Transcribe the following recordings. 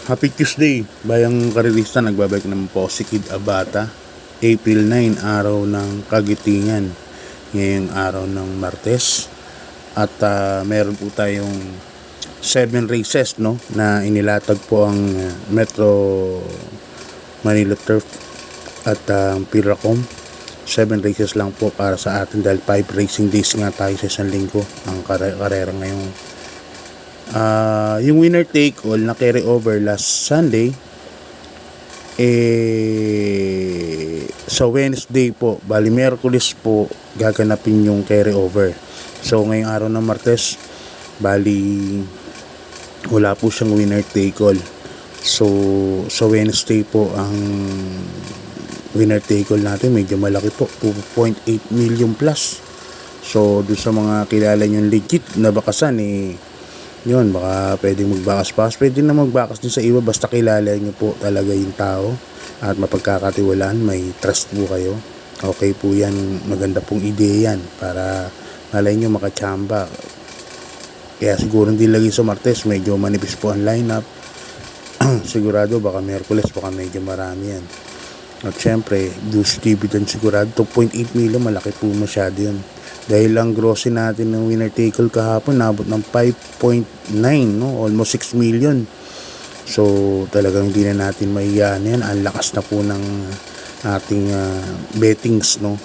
Happy Tuesday, bayang karirista, nagbabalik naman po si Kid Abata. April 9, araw ng kagitingan, ngayong araw ng Martes. At meron po tayong 7 races, no, na inilatag po ang Metro Manila Turf at Piracom. 7 races lang po para sa atin dahil 5 racing days nga tayo sa isang linggo ang karera ngayong. Yung winner take all na carry over last Sunday sa Wednesday po, bali Miyerkules po gaganapin yung carry over. So ngayong araw ng Martes, bali wala po siyang winner take all. So sa Wednesday po ang winner take all natin, medyo malaki po, 2.8 million plus. So doon sa mga kilala yung legit na bakasan, yun, baka pwede magbakas-bakas, pwede na magbakas din sa iba, basta kilala nyo po talaga yung tao at mapagkakatiwalaan, may trust po kayo. Okay po yan, maganda pong ideya yan para malay nyo makachamba. Kaya siguro hindi lagi sa Martes, medyo manipis po ang lineup. Sigurado baka Miyerkules, baka medyo marami yan. At syempre, dues dividend sigurado 2.8 million, malaki po masyado yun. Dahil ang grossy natin ng winner take all kahapon nabot ng 5.9, no? Almost 6 million. So talagang hindi na natin maiyan yan. Ang lakas na po ng ating bettings, no?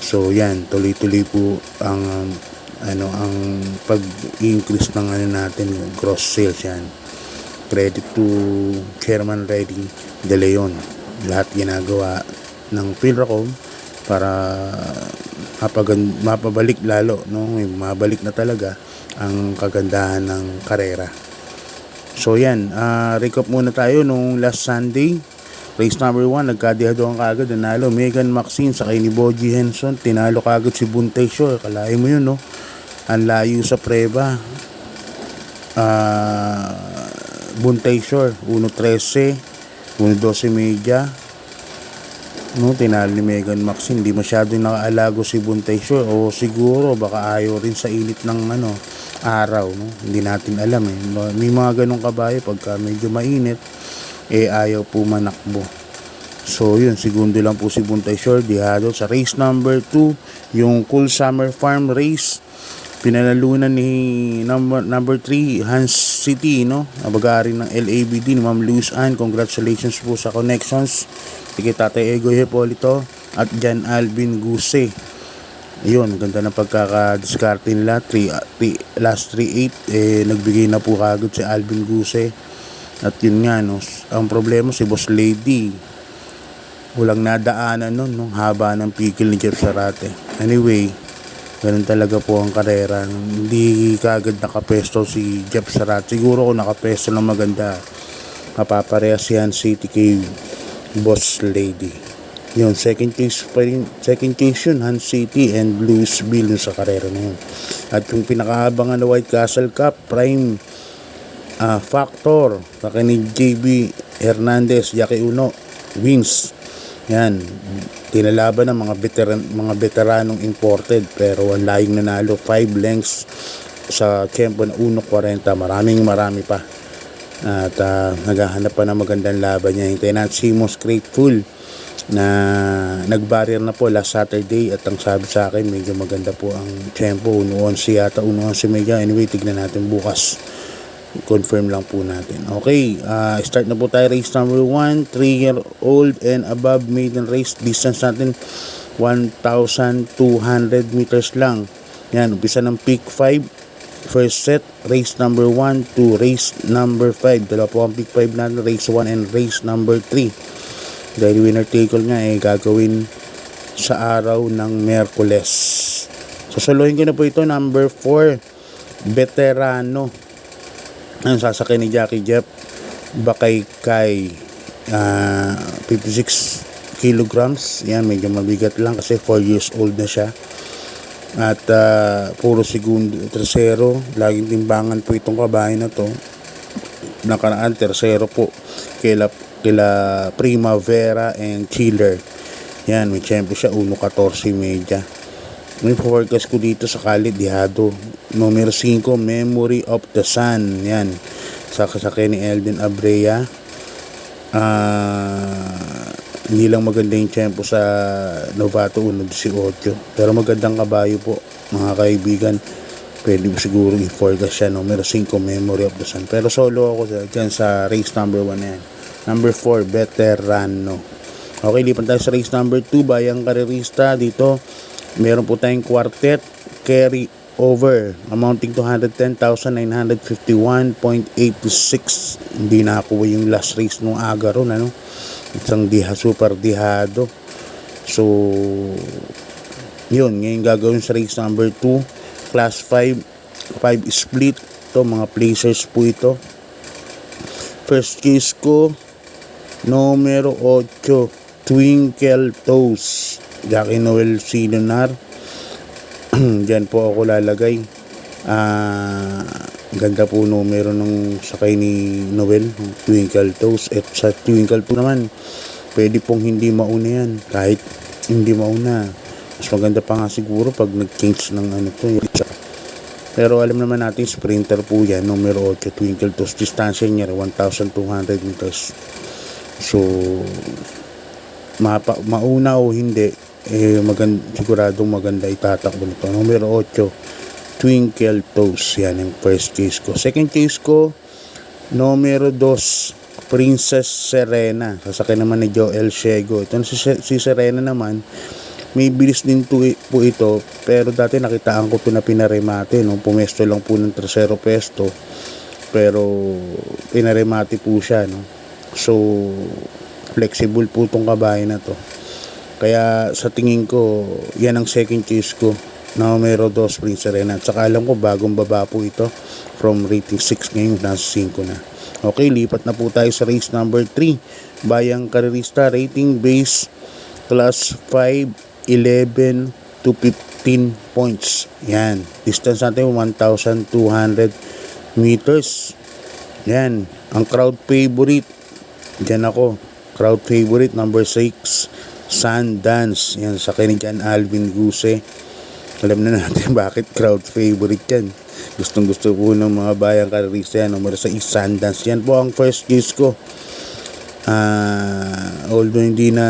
So yan, tuloy-tuloy po ang ang pag-increase ng natin, gross sales yan. Credit to Chairman Reddy De Leon. Lahat ginagawa ng Pilracom para mapabalik lalo, no, mabalik na talaga ang kagandahan ng karera. So yan, recap muna tayo nung last Sunday. Race number 1, nagkadihadoan kaagad, nanalo Megan Maxine sa kay ni Boji Henson, tinalo kaagad si Buntay Shore. Kalahin mo yun, no, ang layo sa preba. Buntay Shore 1.13, 1.12 media, no, tinalo ni Megan Maxine. Hindi masyado nakaalago si Buntay Shore, o siguro baka ayaw rin sa init ng araw, no, hindi natin alam may mga ganong kabayo pagka medyo mainit ayaw po manakbo. So yun, segundo lang po si Buntay Shore, dihado. Sa race number 2, yung Cool Summer Farm race, pinanalunan ni number 3 Hans City, no, abagari ng LABD ni Ma'am Luz Ann. Congratulations po sa connections kay Tatay Egoy Hipolito at Jan Alvin Guse. Ayun, ganda ng pagkakadiskarte nila. Last 3-8 nagbigay na po kagad si Alvin Guse. At yun nga, no, ang problema si Boss Lady, walang nadaanan nun, no, haba ng pikil ni Jeff Zarate. Anyway, ganun talaga po ang karera. Hindi kagad nakapesto si Jeff Zarate. Siguro kung nakapesto ng maganda, mapaparehas si Hans City kay Boss Lady. Yun, second case yun, Hans City and Louisville sa karera na yun. At yung pinakaabangan na White Castle Cup Prime Factor sa ni JB Hernandez, Jackie Uno wins. Yan, tinalaban ng mga veteranong imported, pero ang layong nanalo 5 lengths sa tempo na 1.40. marami pa. At naghahanap pa ng magandang laban niya. Hintayin natin si Most Grateful na nag-barrier na po last Saturday, at ang sabi sa akin medyo maganda po ang tempo, 1.11 yata, 1.11 medya. Anyway, tignan natin bukas, confirm lang po natin. Okay, start na po tayo. Race number 1, 3-year-old and above maiden race. Distance natin 1,200 meters lang. Yan, umpisa ng peak 5, first set, race number 1 to race number 5. Dalawa po ang peak 5 natin, race 1 and race number 3. Dahil winner take all nga gagawin sa araw ng Miyerkules. Sasalohin ko na po ito, number 4, Veterano. Ang sasakay ni Jackie Jeff Bakaykay, 56 kilograms. Yan, medyo mabigat lang kasi 4 years old na siya. At puro segundo, tercero, laging timbangan po itong kabayo na to. Nakaraan tercero po kila Primavera and Chiller. Yan, may champion siya 1.14 media. May forecast ko dito sa Khalid Dihado. Numero 5, Memory of the Sun. Yan, sa ni Elden Abrea. Hindi lang maganda yung tempo sa Novato 1.18, pero magandang kabayo po mga kaibigan. Pwede mo siguro i-forecast siya numero 5 Memory of the Sun, pero solo ako dyan sa race number 1 yan. Number 4 Veterano. Okay, lipat tayo sa race number 2 Bayang Karerista. Dito meron po tayong quartet carry over amounting to 110,951.86. Hindi nakakuha yung last race nung aga ron, ano, isang super dihado. So yun, ngayon gagawin sa race number 2 class 5 split. Ito mga placers po ito. First case ko numero 8 Twinkle Toes Jackie Noel Silonar. Diyan po ako lalagay. Ganda po numero ng sakay ni Noel, Twinkle Toes. At sa Twinkle po naman, pwede pong hindi mauna yan. Kahit hindi mauna, mas maganda pa nga siguro pag nag-change ng ano to. Pero alam naman natin, sprinter po yan, numero 8 Twinkle Toes. Distansya niya 1,200 meters. So mauna o hindi, siguradong maganda itatakbo nito. Numero 8 Twinkle Toes, yan yung first case ko. Second case ko numero 2 Princess Serena, sasakyan naman ni Joel Ciego. Ito si Serena naman, may bilis din po ito, pero dati nakitaan ko ito na pinaremate, no? Pumesto lang po ng tercero pesto, pero pinaremate po siya, no? So flexible po itong kabayo na to. Kaya sa tingin ko, yan ang second case ko, numero 2 Prince Serena. At saka alam ko, bagong baba po ito. From rating 6 ngayon, nasa 5 na. Okay, lipat na po tayo sa race number 3. Bayang Karerista, rating base, class 5, 11 to 15 points. Yan. Distance natin, 1,200 meters. Yan. Ang crowd favorite, dyan ako. Crowd favorite, number 6, Sundance. Yan, sa kanijan Alvin Guse. Alam na natin bakit crowd favorite yan. Gustong gusto po ng mga Bayang Karerista yan. Number 6, Sundance. Yan po ang first case ko. Although hindi na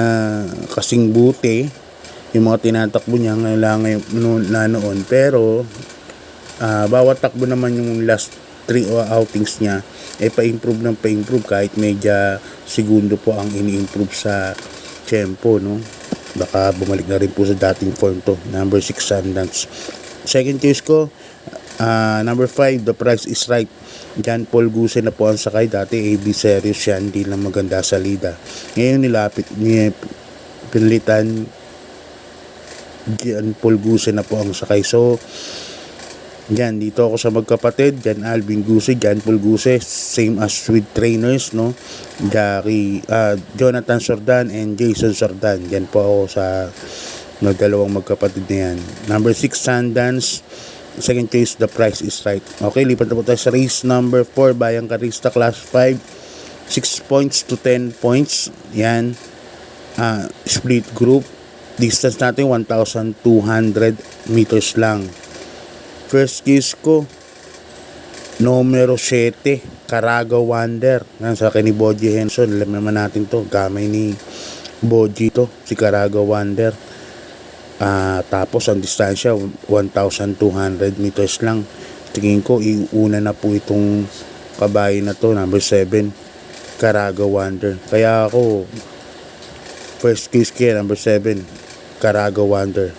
kasing buti yung mga tinatakbo niya na noon, pero bawat takbo naman yung last 3 outings niya pa-improve kahit medya segundo po ang ini-improve sa tempo, no? Baka bumalik na rin po sa dating form to. Number 6 Sundance. Second case ko, number 5 The Price is Right. John Paul Guse na po ang sakay. Dati AB Series yan, hindi lang maganda sa lida. Ngayon pinilitan John Paul Guse na po ang sakay. So yan, dito ako sa magkapatid, Jan Alvin Guse, Jan Paul Guse, same as with trainers, no? Jonathan Sordan and Jason Sordan. Yan po ako sa dalawang magkapatid na yan. Number 6 Sundance, second case The Price is Right. Okay, lipat na po tayo sa race number 4 Bayang Karerista, class 5, 6 points to 10 points. Yan, split group. Distance natin 1,200 meters lang. First case ko numero 7 Caraga Wonder. Sa akin ni Boji Henson. Alam naman natin to, gamay ni Boji to, si Caraga Wonder. Tapos ang distansya 1,200 meters lang. Tingin ko iuna na po itong kabayo na to, number 7 Caraga Wonder. Kaya ako first case kaya number 7 Caraga Wonder.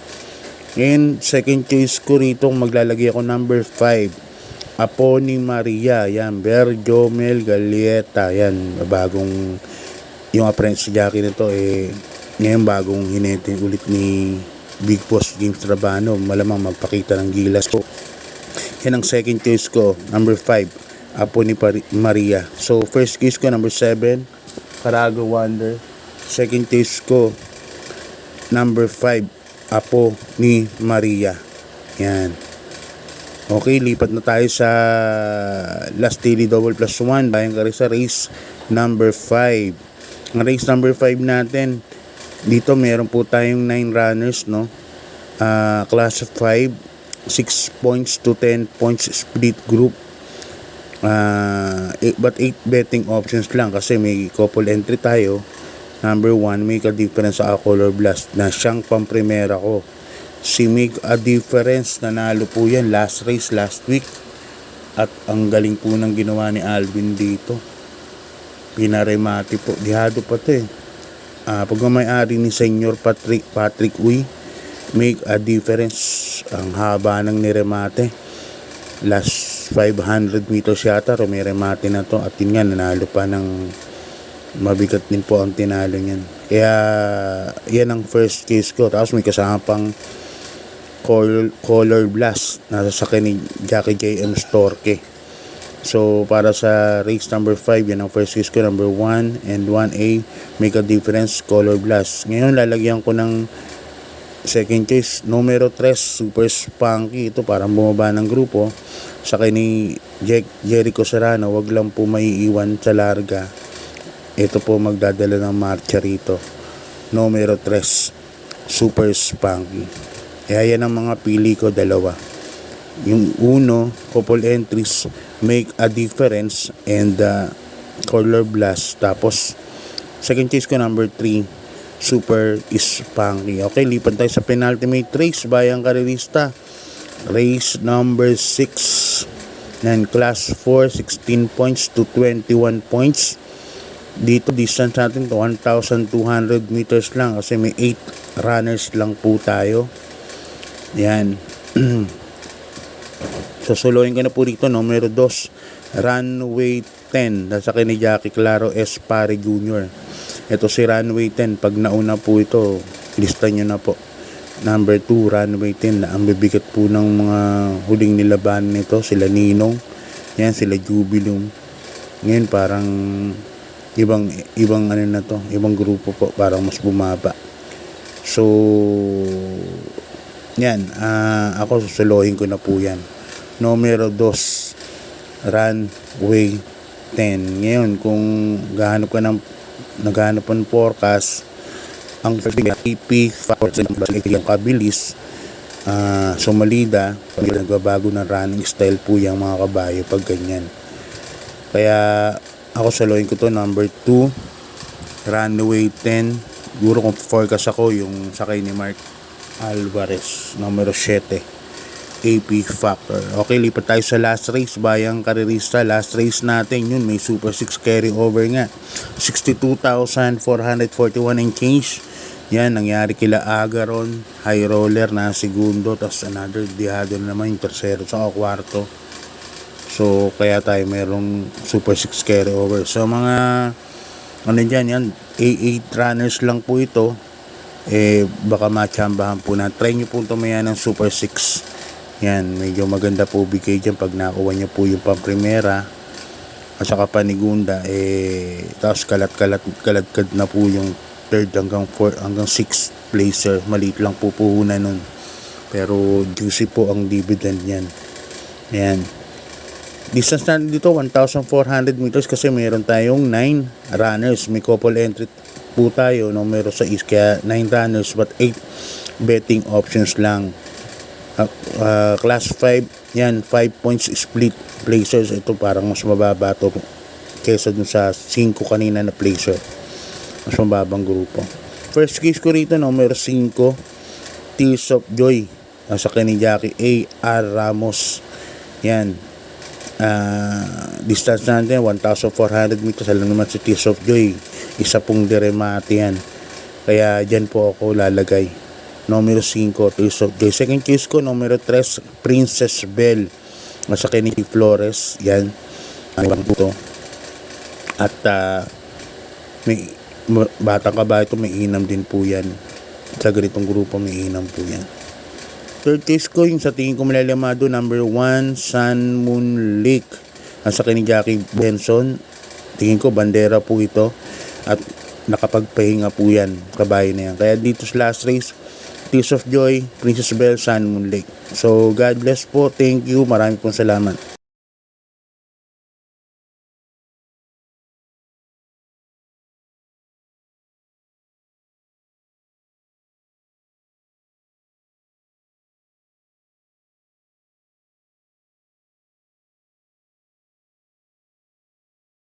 Ngayon, second case ko rito, maglalagay ako number 5 Apo ni Maria. Yan, Berjomel Galieta. Yan, bagong yung apprentice Jackie nito ngayon bagong hinete ulit ni Big Boss James Trabano. Malamang magpakita ng gilas ko. Yan ang second case ko, number 5 Apo ni Maria. So first case ko number 7 Caraga Wonder. Second case ko number 5 Apo ni Maria. Yan. Okay, lipat na tayo sa last daily double plus 1 Bayang Karerista race number 5. Ang race number 5 natin, dito meron po tayong 9 runners, no? Class of 5, 6 points to 10 points split group. But 8 betting options lang kasi may couple entry tayo. Number 1, Make a Difference sa Color Blast na siyang pamprimera ko. Si Make a Difference, nanalo po yan last race last week. At ang galing po ng ginawa ni Alvin dito. Pinaremati po. Dihado pa ito eh. Pagmamayari ni Senyor Patrick Uy, Make a Difference. Ang haba ng niremate. Last 500 meters yata, may remate na to. At yun nga, nanalo pa ng mabigat din po ang tinalo niyan. Kaya yan ang first case ko. Tapos may kasama pang color blast nasa sakin ni Jackie J.M. Storke. So para sa race number 5, yan ang first case ko. Number 1 and 1A, Make a Difference, color blast. Ngayon lalagyan ko ng second case, numero 3, Super Spunky. Ito parang bumaba ng grupo. Sa akin ni Jericho Serrano, wag lang po maiiwan sa larga. Ito po magdadala ng marcha rito. Numero 3, Super Spunky. Kaya yan ang mga pili ko, dalawa. Yung uno, couple entries, Make a Difference and color blast. Tapos second case ko, number 3, Super Spunky. Okay, lipat tayo sa penultimate race, Bayang Karerista. Race number 6 ng class 4, 16 points to 21 points. Dito distance natin to 1,200 meters lang kasi may 8 runners lang po tayo. Yan. Susuluin ko na po dito, numero 2, Runway 10. Nasa akin ni Jackie Claro S. Pare Jr. Ito si Runway 10. Pag nauna po ito, lista nyo na po. Number 2, Runway 10. Ang bibigat po ng mga huling nilaban nito. Sila Ninong. Yan, sila Jubilum. Ngayon parang ibang ano na to, ibang grupo po, parang mas bumaba. So yan, ako susuluhin ko na po yan. Numero 2, Runway 10. Ngayon kung naghahanap ng forecast, ang AP factor yung kabilis, sumalida, nagbabago ng running style po yung mga kabayo pag ganyan. Kaya ako saluhin ko to, number 2, Runway 10. Siguro kung forecast ako, yung sakay ni Mark Alvarez, numero 7, AP Factor. Okay, lipat tayo sa last race, Bayang Karerista. Last race natin, yun, may Super 6 carry over nga. 62,441 and change. Yan, nangyari kila Agaron, high roller na segundo, tapos another dihado na naman yung tercero sa kwarto. So, kaya tayo merong Super 6 carry over. So, mga ano dyan, yan, 8 runners lang po ito. Baka matsambahan po na. Try nyo po tumaya ng Super 6. Yan, medyo maganda po bigay dyan pag nakuha nyo po yung pamprimera at saka panigunda. Tapos kalat-kalad na po yung 3rd hanggang 4 hanggang 6 placer. Maliit lang po puhunan nun. Pero juicy po ang dividend yan. Yan. Distance natin dito 1,400 meters kasi meron tayong 9 runners. May couple entry po tayo, numero 6, kaya 9 runners but 8 betting options lang. Class 5, yan, 5 points split placers. Ito parang mas mababa to kesa dun sa 5 kanina na placer. Mas mababang grupo. First case ko rito, numero 5, Tears of Joy. Nasa ni Jackie A.R. Ramos. Yan. Distance natin 1,400 meters. Alam naman si Tears of Joy, isa pong diremate yan, kaya dyan po ako lalagay. Numero 5, Tears of Joy. Second case ko, numero 3, Princess Belle. Nasa ni Flores. Yan, at may batang kabayo ito, may inam din po yan. Sa ganitong grupo may inam po yan. Third case ko, yung sa tingin ko malalamado, number 1, Sun Moon Lake. Nasa ni Jackie Benson. Tingin ko bandera po ito. At nakapagpahinga po yan, kabayo na yan. Kaya dito sa last race, Tears of Joy, Princess Belle, Sun Moon Lake. So God bless po. Thank you. Marami pong salamat.